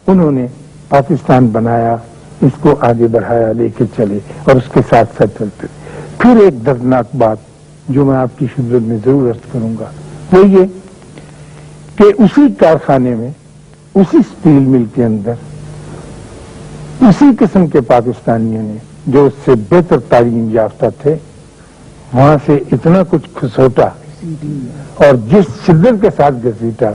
انہوں نے پاکستان بنایا، اس کو آگے بڑھایا، لے کے چلے اور اس کے ساتھ ساتھ چلتے. پھر ایک دردناک بات جو میں آپ کی خدمت میں ضرور عرض کروں گا وہ یہ کہ اسی کارخانے میں، اسی اسٹیل مل کے اندر اسی قسم کے پاکستانیوں نے جو اس سے بہتر تعلیم یافتہ تھے، وہاں سے اتنا کچھ کھسوٹا اور جس شدت کے ساتھ گھسیٹا،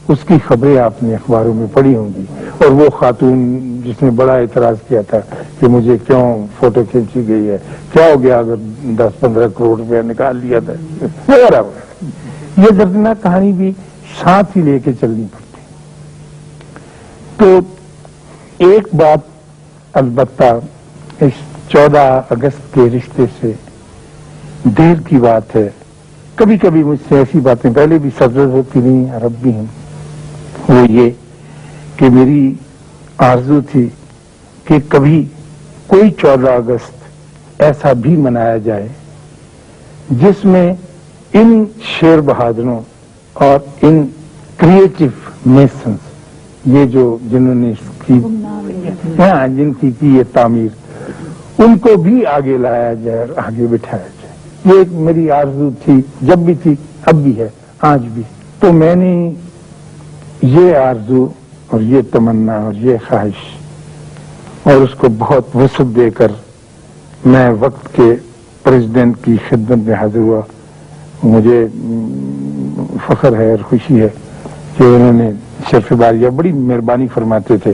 اس کی خبریں آپ نے اخباروں میں پڑھی ہوں گی. اور وہ خاتون جس نے بڑا اعتراض کیا تھا کہ مجھے کیوں فوٹو کھینچی گئی ہے، کیا ہو گیا اگر 10-15 کروڑ روپیہ نکال لیا تھا وغیرہ. یہ دردناک کہانی بھی ساتھ ہی لے کے چلنی پڑتی. تو ایک بات البتہ اس 14 اگست کے رشتے سے دیر کی بات ہے، کبھی کبھی مجھ سے ایسی باتیں پہلے بھی سرزد ہوتی نہیں اور اب بھی ہیں، وہ یہ کہ میری آرزو تھی کہ کبھی کوئی 14 اگست ایسا بھی منایا جائے جس میں ان شیر بہادروں اور ان کریٹو میسنز، یہ جو جنہوں نے اس کی جن کی یہ تعمیر، ان کو بھی آگے لایا جائے اور آگے بٹھایا جائے. یہ ایک میری آرزو تھی، جب بھی تھی، اب بھی ہے، آج بھی. تو میں نے یہ آرزو اور یہ تمنا اور یہ خواہش اور اس کو بہت وسعت دے کر میں وقت کے پریزیڈنٹ کی خدمت میں حاضر ہوا. مجھے فخر ہے اور خوشی ہے کہ انہوں نے شرف باریہ بڑی مہربانی فرماتے تھے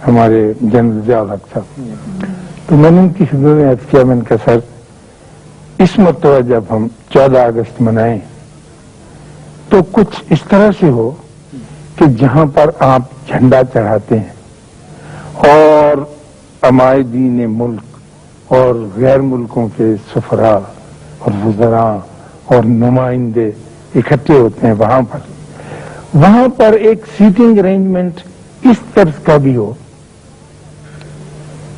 ہمارے جنرل ضیاء الحق صاحب. تو میں نے ان کی خدمت میں عرض کیا، میں نے کہا سر اس مرتبہ جب ہم 14 اگست منائیں تو کچھ اس طرح سے ہو کہ جہاں پر آپ جھنڈا چڑھاتے ہیں اور عمائدین ملک اور غیر ملکوں کے سفراء اور وزراء اور نمائندے اکٹھے ہوتے ہیں، وہاں پر ایک سیٹنگ ارینجمنٹ اس طرز کا بھی ہو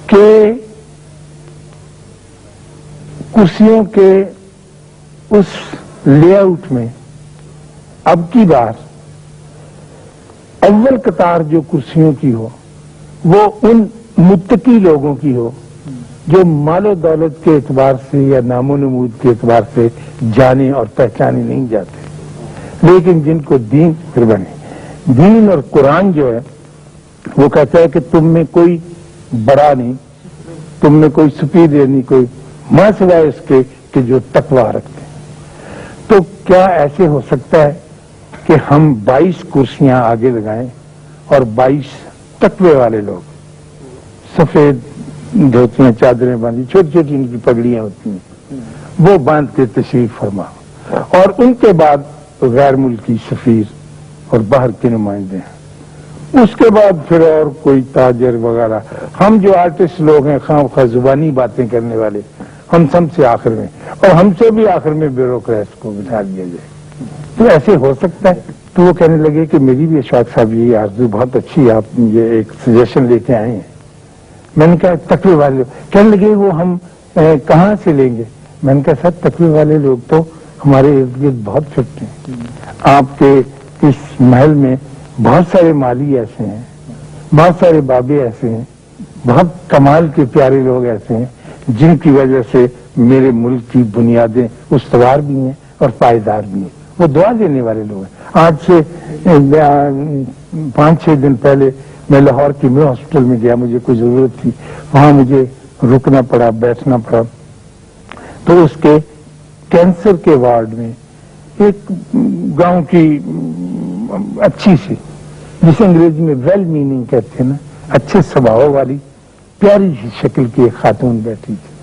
کہ کرسیوں کے اس لے آؤٹ میں اب کی بار اول قطار جو کرسیوں کی ہو وہ ان متقی لوگوں کی ہو جو مال و دولت کے اعتبار سے یا نام و نمود کے اعتبار سے جانے اور پہچانے نہیں جاتے، لیکن جن کو دین پھر بنے. دین اور قرآن جو ہے وہ کہتا ہے کہ تم میں کوئی بڑا نہیں، تم میں کوئی سپیریئر نہیں، کوئی ماں سوائے اس کے کہ جو تقوی رکھتے ہیں. تو کیا ایسے ہو سکتا ہے کہ ہم 22 کرسیاں آگے لگائیں اور 22 تقوی والے لوگ سفید دھوتیاں چادریں باندھی، چھوٹی چھوٹی ان کی پگڑیاں ہوتی ہیں، وہ باندھ کے تشریف فرما، اور ان کے بعد غیر ملکی سفیر اور باہر کے نمائندے ہیں، اس کے بعد پھر اور کوئی تاجر وغیرہ. ہم جو آرٹسٹ لوگ ہیں خواہ خواہ زبانی باتیں کرنے والے، ہم سب سے آخر میں، اور ہم سے بھی آخر میں بیوروکریٹس کو بٹھا دیا جائے. تو ایسے ہو سکتا ہے؟ تو وہ کہنے لگے کہ میری بھی اشفاق صاحب یہ آرزو بہت اچھی ہے، آپ یہ ایک سجیشن لے کے آئے ہیں. میں نے کہا تقوی والے لوگ، کہنے لگے وہ ہم کہاں سے لیں گے؟ میں نے کہا سر تقوی والے لوگ تو ہمارے ارد گرد بہت پھرتے ہیں، آپ کے اس محل میں بہت سارے مالی ایسے ہیں، بہت سارے بابے ایسے ہیں، بہت کمال کے پیارے لوگ ایسے ہیں جن کی وجہ سے میرے ملک کی بنیادیں استوار بھی ہیں اور پائیدار بھی ہیں. وہ دعا دینے والے لوگ ہیں. آج سے 5-6 دن پہلے میں لاہور کی میں ہاسپٹل میں گیا، مجھے کوئی ضرورت تھی، وہاں مجھے رکنا پڑا، بیٹھنا پڑا. تو اس کے کینسر کے وارڈ میں ایک گاؤں کی اچھی سی، جسے انگریزی میں ویل میننگ کہتے ہیں نا، اچھے سبھاؤ والی پیاری شکل کی ایک خاتون بیٹھی تھی.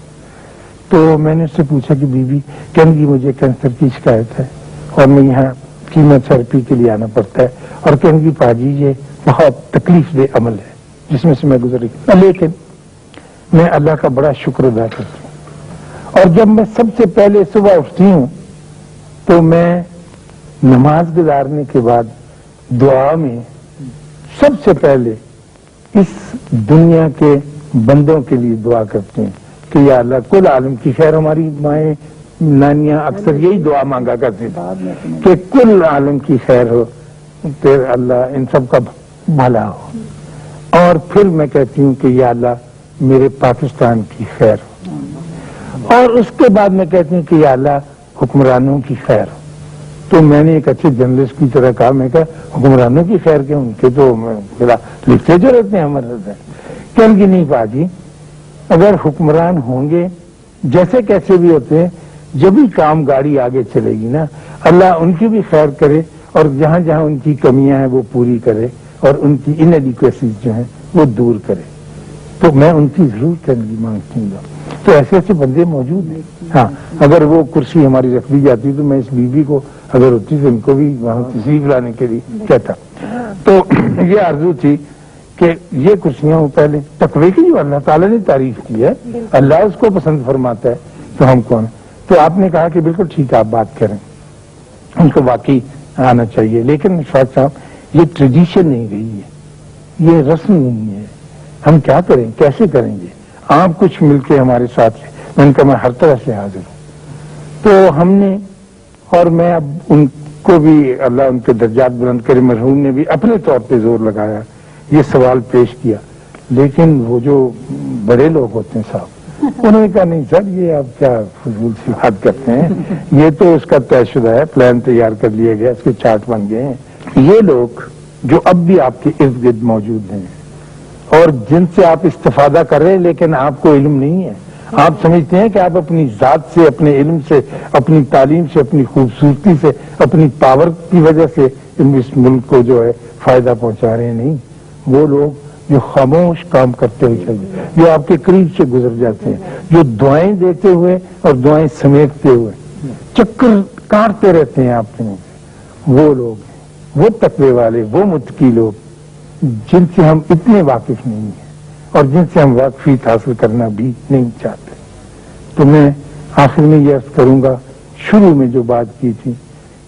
تو میں نے اس سے پوچھا کہ بی بی، کہنے کی مجھے کینسر کی شکایت ہے اور میں یہاں کیموتھراپی کے لیے آنا پڑتا ہے، اور کہنے کی پاجی یہ بہت تکلیف دہ عمل ہے جس میں سے میں گزری، لیکن میں اللہ کا بڑا شکر ادا کرتی ہوں. اور جب میں سب سے پہلے صبح اٹھتی ہوں تو میں نماز گزارنے کے بعد دعا میں سب سے پہلے اس دنیا کے بندوں کے لیے دعا کرتے ہیں کہ یا اللہ کل عالم کی خیر. ہماری مائیں نانیاں اکثر یہی دعا مانگا کرتی تھی کہ کل عالم کی خیر ہو، پھر اللہ ان سب کا بھلا ہو. اور پھر میں کہتی ہوں کہ یا اللہ میرے پاکستان کی خیر ہو، اور اس کے بعد میں کہتی ہوں کہ یا اللہ حکمرانوں کی خیر ہو۔ تو میں نے ایک اچھے جرنلسٹ کی طرح کہا، میں کہا حکمرانوں کی خیر کے ان کے تو لکھتے جو رہتے ہیں ہمارے کہنے کی نہیں پا جی، اگر حکمران ہوں گے جیسے کیسے بھی ہوتے ہیں، جب ہی کام گاڑی آگے چلے گی نا، اللہ ان کی بھی خیر کرے اور جہاں جہاں ان کی کمیاں ہیں وہ پوری کرے اور ان کی انیڈیکویسیز جو ہیں وہ دور کرے۔ تو میں ان کی ضرور کرنے مانگتی ہوں۔ تو ایسے ایسے بندے موجود ہیں۔ ہاں، اگر وہ کرسی ہماری رکھ دی جاتی تو میں اس بیوی کو اگر ہوتی تو ان کو بھی وہاں تشریف لانے کے لیے کہتا۔ تو یہ آرزو تھی کہ یہ کرسیاں وہ پہلے تقوی کی جو اللہ تعالیٰ نے تعریف کی ہے، اللہ اس کو پسند فرماتا ہے، تو ہم کون؟ تو آپ نے کہا کہ بالکل ٹھیک ہے، آپ بات کریں، ان کو واقعی آنا چاہیے، لیکن شاہد صاحب یہ ٹریڈیشن نہیں رہی ہے، یہ رسم نہیں ہے، ہم کیا کریں، کیسے کریں گے؟ آپ کچھ مل کے ہمارے ساتھ ہیں۔ میں نے کہا میں ہر طرح سے حاضر ہوں۔ تو ہم نے، اور میں اب ان کو بھی اللہ ان کے درجات بلند کرے، مرحوم نے بھی اپنے طور پہ زور لگایا، یہ سوال پیش کیا، لیکن وہ جو بڑے لوگ ہوتے ہیں صاحب، انہوں نے کہا نہیں سر یہ آپ کیا فضول سی بات کرتے ہیں، یہ تو اس کا طے شدہ ہے، پلان تیار کر لیا گیا، اس کے چارٹ بن گئے ہیں۔ یہ لوگ جو اب بھی آپ کے ارد گرد موجود ہیں اور جن سے آپ استفادہ کر رہے ہیں لیکن آپ کو علم نہیں ہے، آپ سمجھتے ہیں کہ آپ اپنی ذات سے، اپنے علم سے، اپنی تعلیم سے، اپنی خوبصورتی سے، اپنی پاور کی وجہ سے اس ملک کو جو ہے فائدہ پہنچا رہے ہیں، نہیں، وہ لوگ جو خاموش کام کرتے ہوئے چلے، جو آپ کے قریب سے گزر جاتے ہیں، جو دعائیں دیتے ہوئے اور دعائیں سمیٹتے ہوئے چکر کاٹتے رہتے ہیں آپ کے، وہ لوگ ہیں، وہ تقوی والے، وہ متقی لوگ جن سے ہم اتنے واقف نہیں ہیں اور جن سے ہم واقفیت حاصل کرنا بھی نہیں چاہتے۔ تو میں آخر میں یہ عرض کروں گا، شروع میں جو بات کی تھی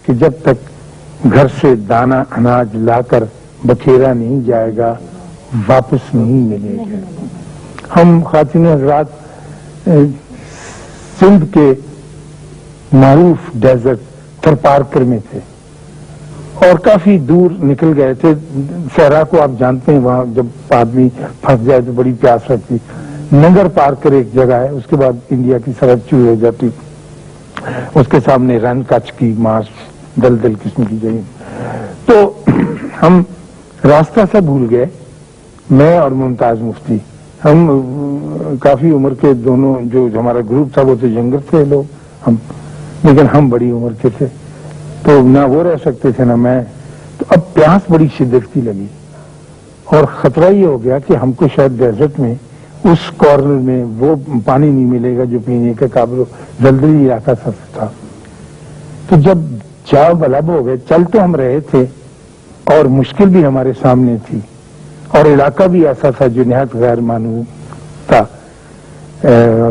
کہ جب تک گھر سے دانہ اناج لا کر بکھیرا نہیں جائے گا واپس نہیں ملے گا۔ ہم خواتین حضرات سندھ کے معروف ڈیزرٹ تھرپارکر میں تھے اور کافی دور نکل گئے تھے۔ صحرا کو آپ جانتے ہیں، وہاں جب آدمی پھنس جائے تو بڑی پیاس لگتی۔ ننگر پارکر ایک جگہ ہے، اس کے بعد انڈیا کی سرحد شروع ہو جاتی، اس کے سامنے رن کچھ کی مارچ دلدل قسم کی جگہ۔ تو ہم راستہ سا بھول گئے، میں اور ممتاز مفتی، ہم کافی عمر کے دونوں، جو ہمارا گروپ تھا وہ تو ینگر تھے لوگ ہم، لیکن ہم بڑی عمر کے تھے، تو نہ وہ رہ سکتے تھے نہ میں۔ تو اب پیاس بڑی شدت کی لگی اور خطرہ یہ ہو گیا کہ ہم کو شاید ڈیزرٹ میں اس کارنر میں وہ پانی نہیں ملے گا جو پینے کے قابل ہو، دلدلی علاقہ تھا۔ تو جب جاؤ بلب ہو گئے، چل تو ہم رہے تھے اور مشکل بھی ہمارے سامنے تھی اور علاقہ بھی ایسا تھا جو نہایت غیر مانوس تھا،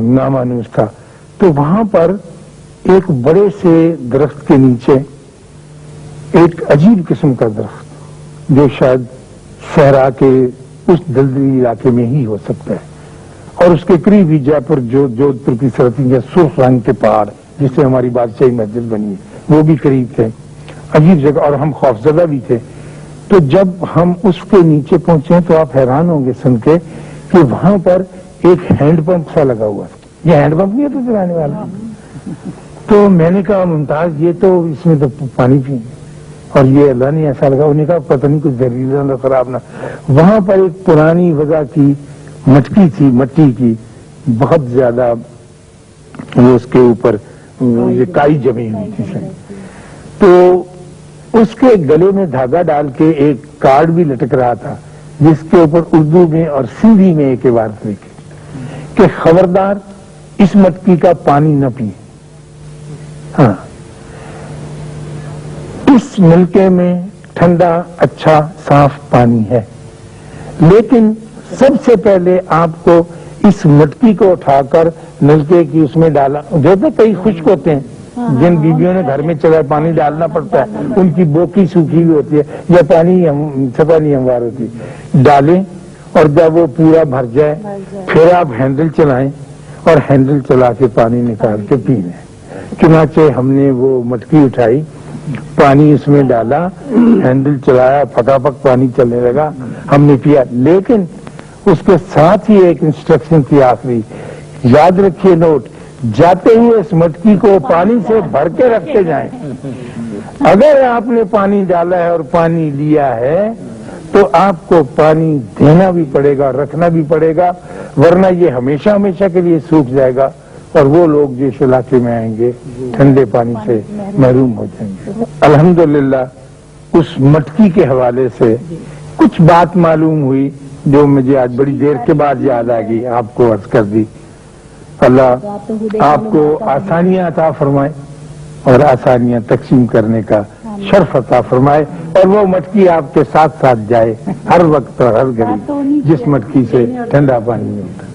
نامانوس تھا۔ تو وہاں پر ایک بڑے سے درخت کے نیچے ایک عجیب قسم کا درخت جو شاید صحرا کے اس دلدلی علاقے میں ہی ہو سکتا ہے، اور اس کے قریب ہی جے پور جودھپور کی سرحد یا سرخ رنگ کے پہاڑ جس سے ہماری بادشاہی مسجد بنی ہے وہ بھی قریب تھے، عجیب جگہ، اور ہم خوفزدہ بھی تھے۔ تو جب ہم اس کے نیچے پہنچے تو آپ حیران ہوں گے سن کے کہ وہاں پر ایک ہینڈ پمپ سا لگا ہوا تھا۔ یہ ہینڈ پمپ نہیں ہے تو چلانے والا۔ تو میں نے کہا ممتاز یہ تو اس میں تو پانی پی، اور یہ اللہ نے ایسا لگا، انہوں نے کہا پتہ نہیں کچھ زہریلا نہ خراب نہ۔ وہاں پر ایک پرانی وضع کی مٹکی تھی، مٹی کی بہت زیادہ، وہ اس کے اوپر یہ کائی جمی ہوئی تھی، تو اس کے گلے میں دھاگا ڈال کے ایک کارڈ بھی لٹک رہا تھا جس کے اوپر اردو میں اور سندھی میں ایک عبارت لکھی کہ خبردار اس مٹکی کا پانی نہ پی۔ ہاں، اس ملکے میں ٹھنڈا اچھا صاف پانی ہے، لیکن سب سے پہلے آپ کو اس مٹکی کو اٹھا کر نلکے کی اس میں ڈالا، دیکھتے کئی خشک ہوتے ہیں جن بیویوں نے گھر میں چلا پانی ڈالنا پڑتا ہے، ان کی بوکی سوکھی ہوئی ہوتی ہے یا پانی سفا نہیں ہموار ہوتی، ڈالیں اور جب وہ پورا بھر جائے پھر آپ ہینڈل چلائیں اور ہینڈل چلا کے پانی نکال کے پی لیں۔ چنانچہ ہم نے وہ مٹکی اٹھائی پانی اس میں ڈالا، ہینڈل چلایا، پھٹافٹ پانی چلنے لگا، ہم نے پیا. لیکن اس کے ساتھ ہی ایک انسٹرکشن تھی آخری، یاد رکھیے نوٹ، جاتے ہی اس مٹکی کو پانی سے بھر کے رکھتے جائیں. اگر آپ نے پانی ڈالا ہے اور پانی لیا ہے تو آپ کو پانی دینا بھی پڑے گا، رکھنا بھی پڑے گا، ورنہ یہ ہمیشہ ہمیشہ کے لیے سوکھ جائے گا اور وہ لوگ جو اس علاقے میں آئیں گے ٹھنڈے پانی سے محروم ہو جائیں گے. الحمدللہ اس مٹکی کے حوالے سے کچھ بات معلوم ہوئی جو مجھے آج بڑی دیر کے بعد یاد آ گئی، آپ کو عرض کر دی. اللہ آپ کو آسانیاں عطا فرمائے اور آسانیاں تقسیم کرنے کا شرف عطا فرمائے، اور وہ مٹکی آپ کے ساتھ ساتھ جائے ہر وقت اور ہر گھڑی، جس مٹکی سے ٹھنڈا پانی ملتا ہے.